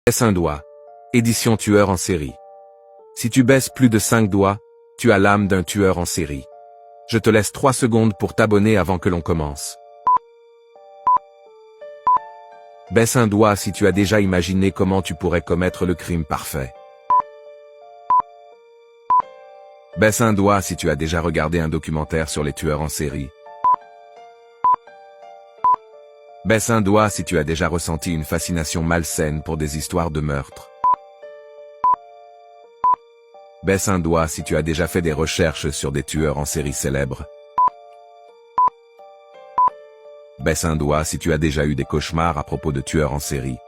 Baisse un doigt. Édition tueur en série. Si tu baisses plus de 5 doigts, tu as l'âme d'un tueur en série. Je te laisse 3 secondes pour t'abonner avant que l'on commence. Baisse un doigt si tu as déjà imaginé comment tu pourrais commettre le crime parfait. Baisse un doigt si tu as déjà regardé un documentaire sur les tueurs en série. Baisse un doigt si tu as déjà ressenti une fascination malsaine pour des histoires de meurtre. Baisse un doigt si tu as déjà fait des recherches sur des tueurs en série célèbres. Baisse un doigt si tu as déjà eu des cauchemars à propos de tueurs en série.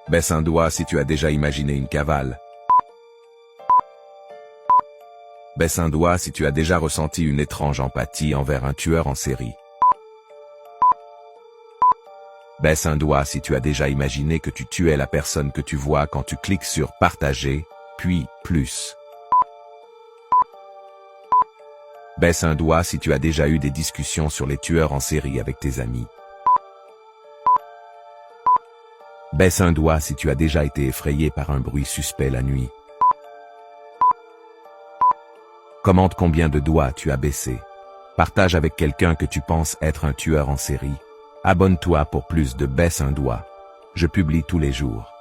Baisse un doigt si tu as déjà imaginé une cavale. Baisse un doigt si tu as déjà ressenti une étrange empathie envers un tueur en série. Baisse un doigt si tu as déjà imaginé que tu tuais la personne que tu vois quand tu cliques sur « Partager », puis « Plus ». Baisse un doigt si tu as déjà eu des discussions sur les tueurs en série avec tes amis. Baisse un doigt si tu as déjà été effrayé par un bruit suspect la nuit. Commente combien de doigts tu as baissé. Partage avec quelqu'un que tu penses être un tueur en série. Abonne-toi pour plus de baisse un doigt. Je publie tous les jours.